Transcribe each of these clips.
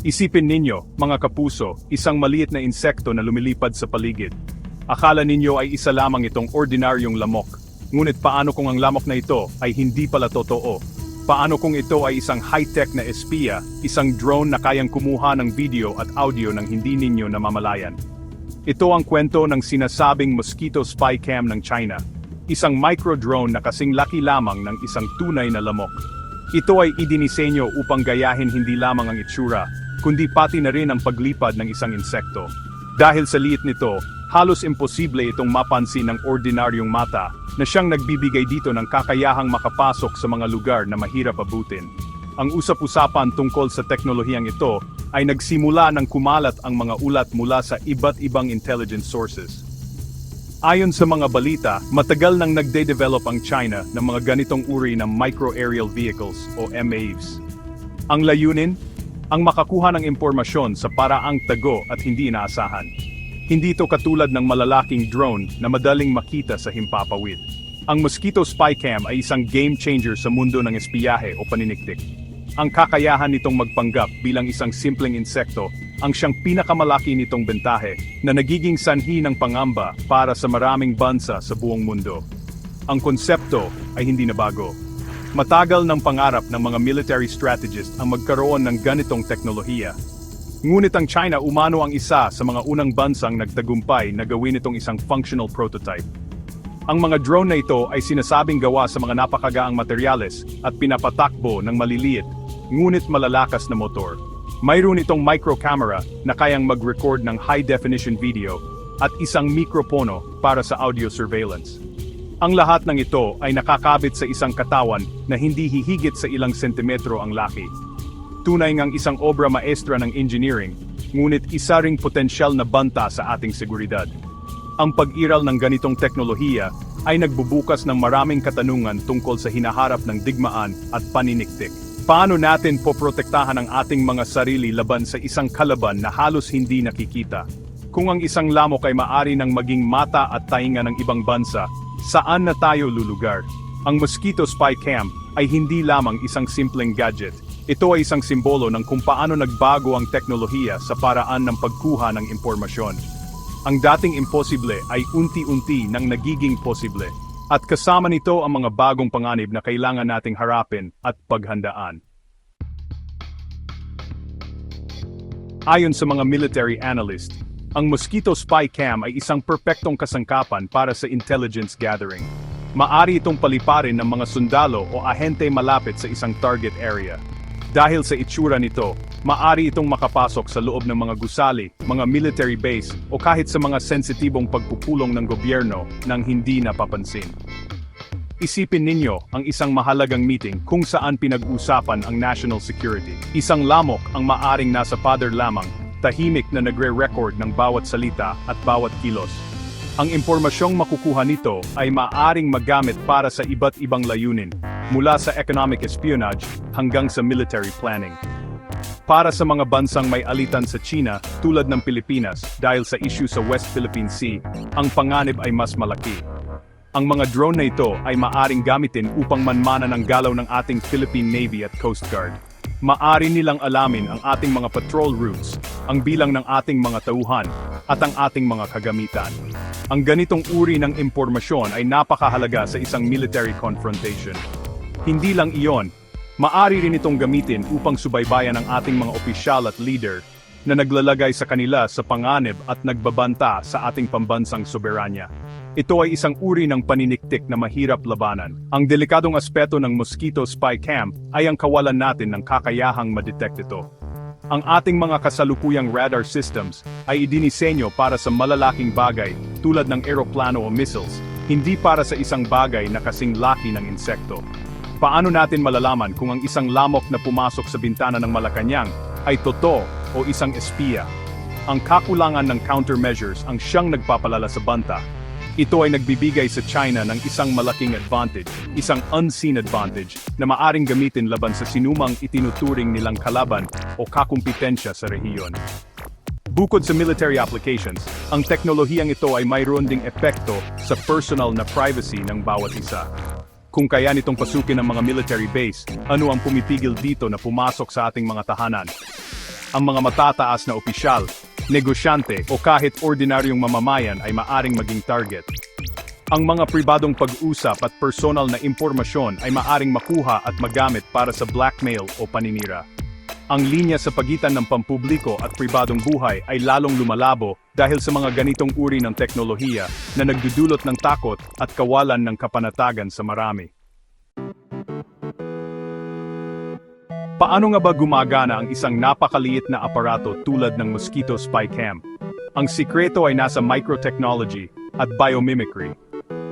Isipin ninyo, mga kapuso, isang maliit na insekto na lumilipad sa paligid. Akala ninyo ay isa lamang itong ordinaryong lamok. Ngunit paano kung ang lamok na ito ay hindi pala totoo? Paano kung ito ay isang high-tech na espiya, isang drone na kayang kumuha ng video at audio ng hindi ninyo namamalayan? Ito ang kwento ng sinasabing mosquito spy cam ng China. Isang micro-drone na kasing laki lamang ng isang tunay na lamok. Ito ay idinisenyo upang gayahin hindi lamang ang itsura, kundi pati na rin ang paglipad ng isang insekto. Dahil sa liit nito, halos imposible itong mapansin ng ordinaryong mata na siyang nagbibigay dito ng kakayahang makapasok sa mga lugar na mahirap abutin. Ang usap-usapan tungkol sa teknolohiyang ito ay nagsimula nang kumalat ang mga ulat mula sa iba't ibang intelligence sources. Ayon sa mga balita, matagal nang nagde-develop ang China ng mga ganitong uri ng micro-aerial vehicles o MAVs. Ang layunin? Ang makakuha ng impormasyon sa paraang tago at hindi inaasahan. Hindi ito katulad ng malalaking drone na madaling makita sa himpapawid. Ang mosquito spy cam ay isang game changer sa mundo ng espiyahe o paniniktik. Ang kakayahan nitong magpanggap bilang isang simpleng insekto ang siyang pinakamalaki nitong bentahe na nagiging sanhi ng pangamba para sa maraming bansa sa buong mundo. Ang konsepto ay hindi na bago. Matagal ng pangarap ng mga military strategist ang magkaroon ng ganitong teknolohiya. Ngunit ang China umano ang isa sa mga unang bansang nagtagumpay na gawin itong isang functional prototype. Ang mga drone na ito ay sinasabing gawa sa mga napakagaang materyales at pinapatakbo ng maliliit, ngunit malalakas na motor. Mayroon itong micro-camera na kayang mag-record ng high-definition video at isang mikropono para sa audio surveillance. Ang lahat ng ito ay nakakabit sa isang katawan na hindi hihigit sa ilang sentimetro ang laki. Tunay ngang isang obra maestra ng engineering, ngunit isa ring potensyal na banta sa ating seguridad. Ang pag-iral ng ganitong teknolohiya ay nagbubukas ng maraming katanungan tungkol sa hinaharap ng digmaan at paniniktik. Paano natin poprotektahan ang ating mga sarili laban sa isang kalaban na halos hindi nakikita? Kung ang isang lamok ay maari nang maging mata at tainga ng ibang bansa, saan na tayo lulugar? Ang mosquito spy cam ay hindi lamang isang simpleng gadget. Ito ay isang simbolo ng kung paano nagbago ang teknolohiya sa paraan ng pagkuha ng impormasyon. Ang dating imposible ay unti-unti nang nagiging posible. At kasama nito ang mga bagong panganib na kailangan nating harapin at paghandaan. Ayon sa mga military analyst, ang mosquito spy cam ay isang perpektong kasangkapan para sa intelligence gathering. Maari itong paliparin ng mga sundalo o ahente malapit sa isang target area. Dahil sa itsura nito, maari itong makapasok sa loob ng mga gusali, mga military base o kahit sa mga sensitibong pagpupulong ng gobyerno nang hindi napapansin. Isipin ninyo ang isang mahalagang meeting kung saan pinag-usapan ang national security. Isang lamok ang maaring nasa pader lamang, tahimik na nagre-record ng bawat salita at bawat kilos. Ang impormasyong makukuha nito ay maaring magamit para sa iba't ibang layunin, mula sa economic espionage hanggang sa military planning. Para sa mga bansang may alitan sa China tulad ng Pilipinas dahil sa issue sa West Philippine Sea, ang panganib ay mas malaki. Ang mga drone na ito ay maaring gamitin upang manmana ng galaw ng ating Philippine Navy at Coast Guard. Maari nilang alamin ang ating mga patrol routes, ang bilang ng ating mga tauhan, at ang ating mga kagamitan. Ang ganitong uri ng impormasyon ay napakahalaga sa isang military confrontation. Hindi lang iyon, maari rin itong gamitin upang subaybayan ang ating mga opisyal at leader na naglalagay sa kanila sa panganib at nagbabanta sa ating pambansang soberanya. Ito ay isang uri ng paniniktik na mahirap labanan. Ang delikadong aspeto ng mosquito spy cam ay ang kawalan natin ng kakayahang madetect ito. Ang ating mga kasalukuyang radar systems ay idinisenyo para sa malalaking bagay tulad ng eroplano o missiles, hindi para sa isang bagay na kasing laki ng insekto. Paano natin malalaman kung ang isang lamok na pumasok sa bintana ng Malacanang ay totoo o isang espiya? Ang kakulangan ng countermeasures ang siyang nagpapalala sa banta. Ito ay nagbibigay sa China ng isang malaking advantage, isang unseen advantage, na maaring gamitin laban sa sinumang itinuturing nilang kalaban o kakumpetensya sa rehiyon. Bukod sa military applications, ang teknolohiyang ito ay mayroon ding epekto sa personal na privacy ng bawat isa. Kung kaya nitong pasukin ang mga military base, ano ang pumipigil dito na pumasok sa ating mga tahanan? Ang mga matataas na opisyal, negosyante o kahit ordinaryong mamamayan ay maaring maging target. Ang mga pribadong pag-usap at personal na impormasyon ay maaring makuha at magamit para sa blackmail o paninira. Ang linya sa pagitan ng pampubliko at pribadong buhay ay lalong lumalabo dahil sa mga ganitong uri ng teknolohiya na nagdudulot ng takot at kawalan ng kapanatagan sa marami. Paano nga ba gumagana ang isang napakaliit na aparato tulad ng mosquito spy cam? Ang sikreto ay nasa microtechnology at biomimicry.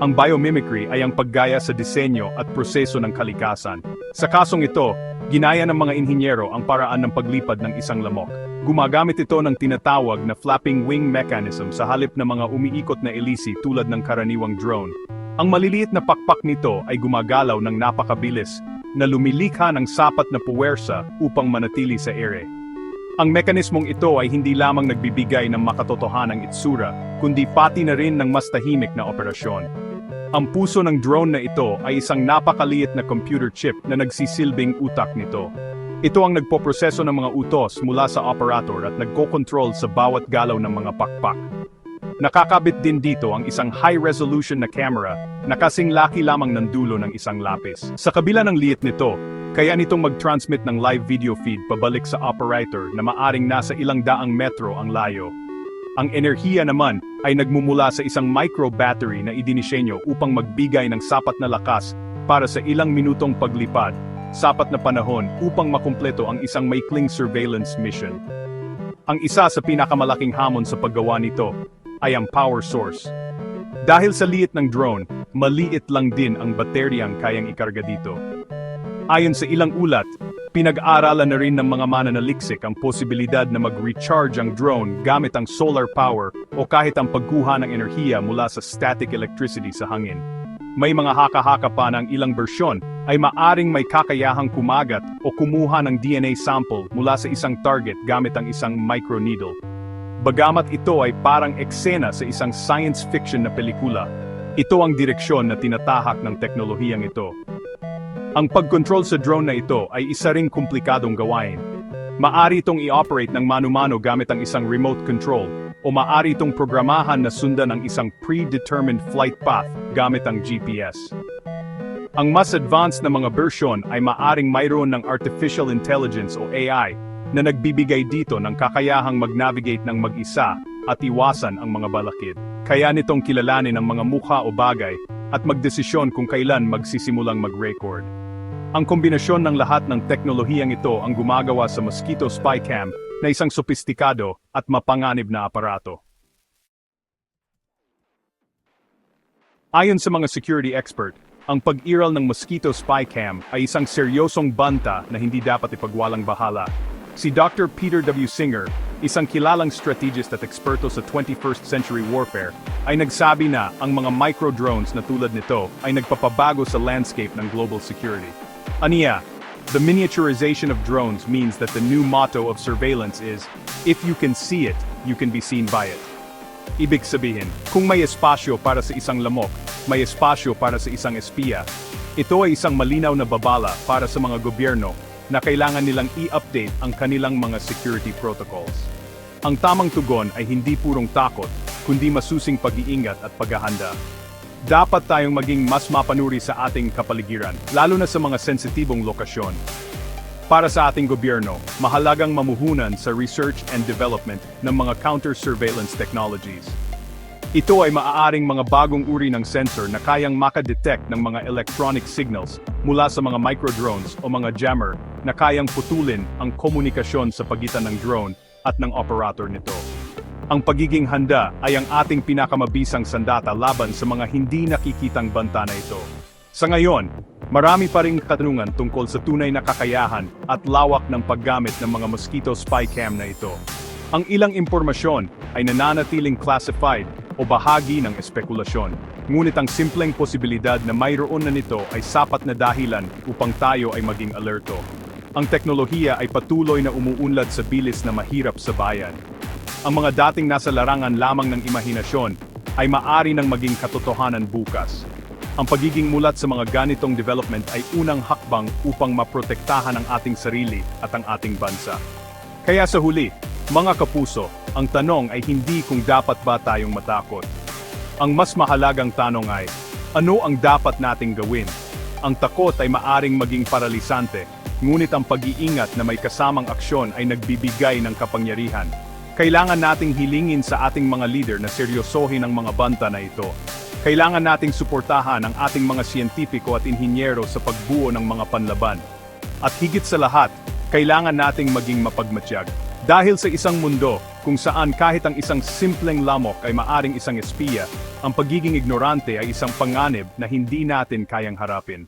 Ang biomimicry ay ang paggaya sa disenyo at proseso ng kalikasan. Sa kasong ito, ginaya ng mga inhinyero ang paraan ng paglipad ng isang lamok. Gumagamit ito ng tinatawag na flapping wing mechanism sa halip ng mga umiikot na elisi tulad ng karaniwang drone. Ang maliliit na pakpak nito ay gumagalaw ng napakabilis na lumilikha ng sapat na puwersa upang manatili sa ere. Ang mekanismong ito ay hindi lamang nagbibigay ng makatotohanang itsura, kundi pati na rin ng mas tahimik na operasyon. Ang puso ng drone na ito ay isang napakaliit na computer chip na nagsisilbing utak nito. Ito ang nagpoproseso ng mga utos mula sa operator at nagkokontrol sa bawat galaw ng mga pakpak. Nakakabit din dito ang isang high-resolution na camera na kasing laki lamang ng dulo ng isang lapis. Sa kabila ng liit nito, kaya nitong mag-transmit ng live video feed pabalik sa operator na maaring nasa ilang daang metro ang layo. Ang enerhiya naman ay nagmumula sa isang micro-battery na idinisenyo upang magbigay ng sapat na lakas para sa ilang minutong paglipad, sapat na panahon upang makumpleto ang isang maikling surveillance mission. Ang isa sa pinakamalaking hamon sa paggawa nito ay ang power source. Dahil sa liit ng drone, maliit lang din ang bateryang kayang ikarga dito. Ayon sa ilang ulat, pinag-aaralan na rin ng mga mananaliksik ang posibilidad na mag-recharge ang drone gamit ang solar power o kahit ang pagkuha ng enerhiya mula sa static electricity sa hangin. May mga haka-haka pa ng ilang bersyon ay maaring may kakayahang kumagat o kumuha ng DNA sample mula sa isang target gamit ang isang microneedle. Bagamat ito ay parang eksena sa isang science fiction na pelikula, ito ang direksyon na tinatahak ng teknolohiyang ito. Ang pag-control sa drone na ito ay isa ring komplikadong gawain. Maari itong i-operate ng mano-mano gamit ang isang remote control, o maari itong programahan na sundan ang isang predetermined flight path gamit ang GPS. Ang mas advanced na mga bersyon ay maaring mayroon ng artificial intelligence o AI na nagbibigay dito ng kakayahang mag-navigate ng mag-isa at iwasan ang mga balakid. Kaya nitong kilalanin ang mga mukha o bagay at magdesisyon kung kailan magsisimulang mag-record. Ang kombinasyon ng lahat ng teknolohiyang ito ang gumagawa sa Mosquito Spy Cam na isang sopistikado at mapanganib na aparato. Ayon sa mga security expert, ang pag-iral ng Mosquito Spy Cam ay isang seryosong banta na hindi dapat ipagwalang bahala. Si Dr. Peter W. Singer, isang kilalang strategist at eksperto sa 21st century warfare, ay nagsabi na ang mga micro-drones na tulad nito ay nagpapabago sa landscape ng global security. Aniya, the miniaturization of drones means that the new motto of surveillance is, if you can see it, you can be seen by it. Ibig sabihin, kung may espasyo para sa isang lamok, may espasyo para sa isang espiya. Ito ay isang malinaw na babala para sa mga gobyerno na kailangan nilang i-update ang kanilang mga security protocols. Ang tamang tugon ay hindi purong takot, kundi masusing pag-iingat at paghahanda. Dapat tayong maging mas mapanuri sa ating kapaligiran, lalo na sa mga sensitibong lokasyon. Para sa ating gobyerno, mahalagang mamuhunan sa research and development ng mga counter-surveillance technologies. Ito ay maaaring mga bagong uri ng sensor na kayang makadetect ng mga electronic signals mula sa mga microdrones o mga jammer na kayang putulin ang komunikasyon sa pagitan ng drone at ng operator nito. Ang pagiging handa ay ang ating pinakamabisang sandata laban sa mga hindi nakikitang banta na ito. Sa ngayon, marami pa ring katanungan tungkol sa tunay na kakayahan at lawak ng paggamit ng mga Mosquito Spy Cam na ito. Ang ilang impormasyon ay nananatiling classified o bahagi ng espekulasyon. Ngunit ang simpleng posibilidad na mayroon na nito ay sapat na dahilan upang tayo ay maging alerto. Ang teknolohiya ay patuloy na umuunlad sa bilis na mahirap sa bayan. Ang mga dating nasa larangan lamang ng imahinasyon ay maari nang maging katotohanan bukas. Ang pagiging mulat sa mga ganitong development ay unang hakbang upang maprotektahan ang ating sarili at ang ating bansa. Kaya sa huli, mga kapuso, ang tanong ay hindi kung dapat ba tayong matakot. Ang mas mahalagang tanong ay, ano ang dapat nating gawin? Ang takot ay maaring maging paralisante, ngunit ang pag-iingat na may kasamang aksyon ay nagbibigay ng kapangyarihan. Kailangan nating hilingin sa ating mga leader na seryosohin ang mga banta na ito. Kailangan nating suportahan ang ating mga siyentipiko at inhinyero sa pagbuo ng mga panlaban. At higit sa lahat, kailangan nating maging mapagmatsyag. Dahil sa isang mundo kung saan kahit ang isang simpleng lamok ay maaring isang espiya, ang pagiging ignorante ay isang panganib na hindi natin kayang harapin.